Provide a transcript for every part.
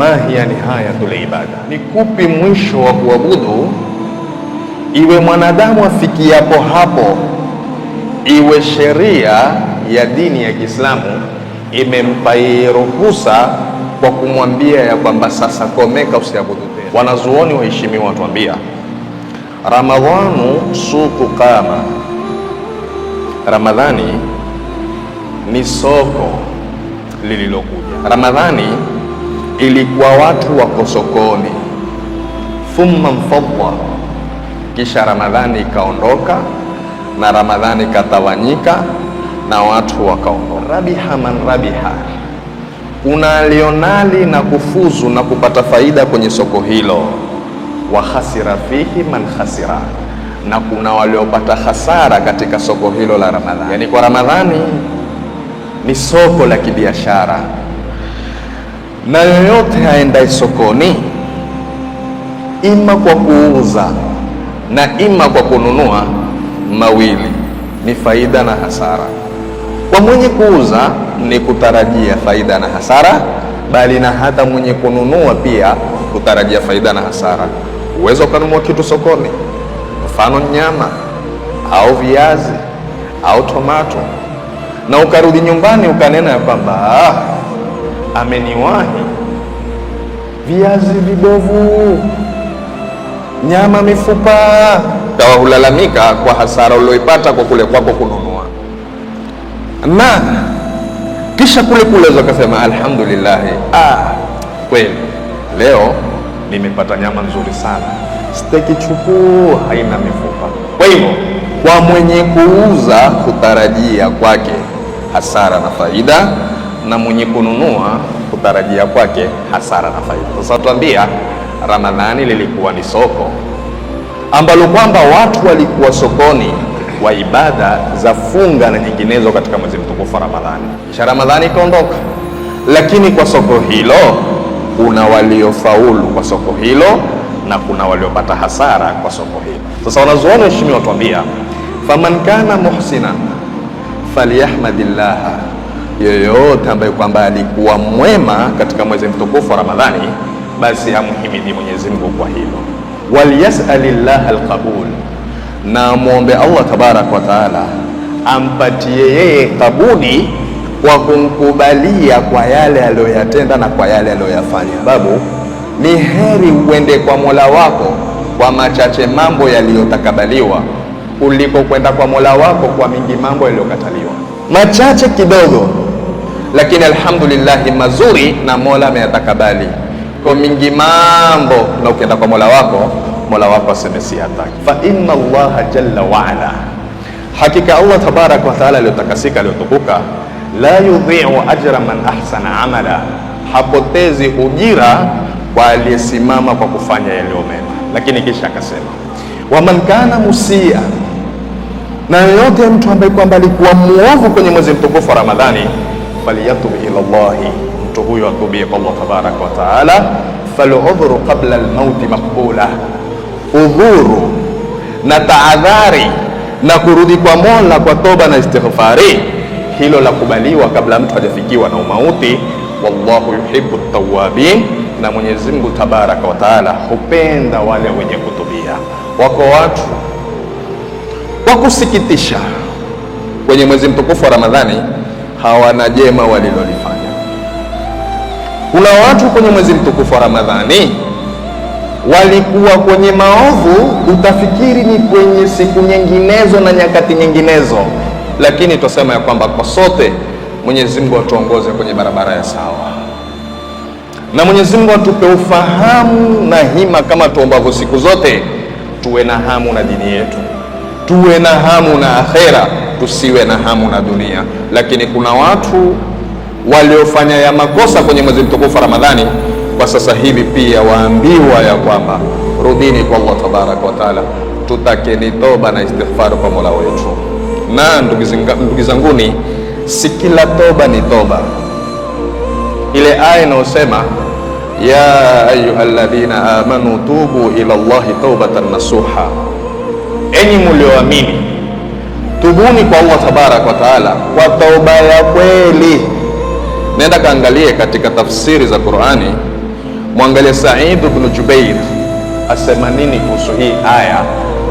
ma hiya nihayatul ibada, ni kupi mwisho wa kuabudu? Iwe mwanadamu afikiapo hapo, iwe sheria ya dini ya Kiislamu imempa ruhusa kwa kumwambia ya kwamba sasa komeka, usiabudu tena. Wanazuoni waheshimiwa watuambia Ramadhanu suku kama, Ramadhani ni soko lililokuja. Ramadhani ilikuwa watu wako sokoni, thumma mfadda, kisha Ramadhani ikaondoka na Ramadhani ikatawanyika na watu wakaondoka. Rabiha man rabiha, kuna alionali na kufuzu na kupata faida kwenye soko hilo. Wa khasira fihi man khasira, na kuna waliopata hasara katika soko hilo la Ramadhani. Yani kwa Ramadhani ni soko la kibiashara, na yoyote aendaye sokoni ima kwa kuuza na ima kwa kununua, mawili ni faida na hasara. Kwa mwenye kuuza ni kutarajia faida na hasara, bali na hata mwenye kununua pia kutarajia faida na hasara. Uwezo ukanunua kitu sokoni, mfano nyama au viazi au tomato, na ukarudi nyumbani ukanena ya kwamba ameniwahi, viazi vibovu, nyama mifupa, kawa hulalamika kwa hasara ulioipata kwa kule kwako kununua. Na kisha kule kule ukasema alhamdulillah, kweli leo nimepata nyama nzuri sana, steki chukuu, haina mifupa. Kwa hivyo kwa mwenye kuuza kutarajia kwake hasara na faida, na mwenye kununua kutarajia kwake hasara na faida. Sasa tuambia, Ramadhani lilikuwa ni soko ambalo kwamba watu walikuwa sokoni wa ibada za funga na nyinginezo katika mwezi mtukufu wa Ramadhani. Kisha Ramadhani ikaondoka, lakini kwa soko hilo kuna waliofaulu kwa soko hilo na kuna waliopata hasara kwa soko hilo. Sasa wanazuoni heshimiwa watuambia, faman kana muhsina falyahmadillah, yoyote ambaye kwamba alikuwa mwema katika mwezi mtukufu wa Ramadhani, basi amhimidi Mwenyezi Mungu kwa hilo. Walyasalillah alqabul, na muombe Allah tabarak wa taala ampatie yeye kabuli kwa kumkubalia kwa yale aliyoyatenda na kwa yale aliyoyafanya. Sababu ni heri uende kwa Mola wako kwa machache mambo yaliyotakabaliwa kuliko kwenda kwa Mola wako kwa mingi mambo yaliyokataliwa. Machache kidogo, lakini alhamdulillah mazuri na Mola ameyatakabali. Kwa mingi mambo na ukienda kwa Mola wako aseme si hataki. Fa inna Allaha jalla wa ala, hakika Allah tabarak wa taala aliyotakasika, aliyotukuka, la yudhi'u ajra man ahsana amala, hapotezi ujira kwa aliyesimama kwa kufanya yaliyo mema. Lakini kisha akasema wa man kana musia, na yoyote mtu ambaye kwamba alikuwa muovu kwenye mwezi mtukufu wa Ramadhani, falyatub ila Allah, mtu huyo atubie kwa Allah tabarak wa taala. Faludhuru qabla almauti maqbula, udhuru na tahadhari na kurudi kwa Mola kwa toba na istighfari, hilo la kubaliwa kabla mtu hajafikiwa na umauti. Wallahu yuhibbu at-tawwabin, na Mwenyezi Mungu tabaraka wa taala hupenda wale wenye kutubia. Wako watu wa kusikitisha kwenye mwezi mtukufu wa Ramadhani hawana jema walilolifanya. Kuna watu kwenye mwezi mtukufu wa Ramadhani walikuwa kwenye maovu, utafikiri ni kwenye siku nyinginezo na nyakati nyinginezo, lakini tusema ya kwamba kwa sote Mwenyezi Mungu atuongoze kwenye barabara ya sawa, na Mwenyezi Mungu atupe ufahamu na hima kama tuombavyo siku zote, tuwe na hamu na dini yetu, tuwe na hamu na akhera, tusiwe na hamu na dunia. Lakini kuna watu waliofanya ya makosa kwenye mwezi mtukufu wa Ramadhani, kwa sasa hivi pia waambiwa ya kwamba rudini kwa Allah tabaraka wa taala, tutakeni toba na istighfar kwa Mola wetu. Na ndugu zanguni, si kila toba ni toba. Ile aya inayosema ya ayyuhalladhina amanu tubu ila Allahi taubatan nasuha, enyi mlioamini tubuni kwa Allah tabaraka wa taala kwa tauba ya kweli. Nenda kaangalie katika tafsiri za Qur'ani, Mwangalie Said ibn Jubair asema nini kuhusu hii aya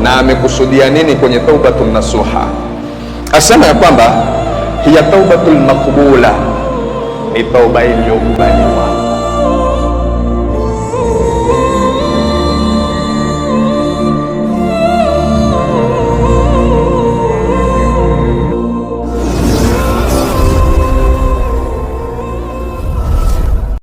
na amekusudia nini kwenye taubatun nasuha. Asema ya kwamba hiya taubatul maqbula, ni tauba iliyokubaliwa.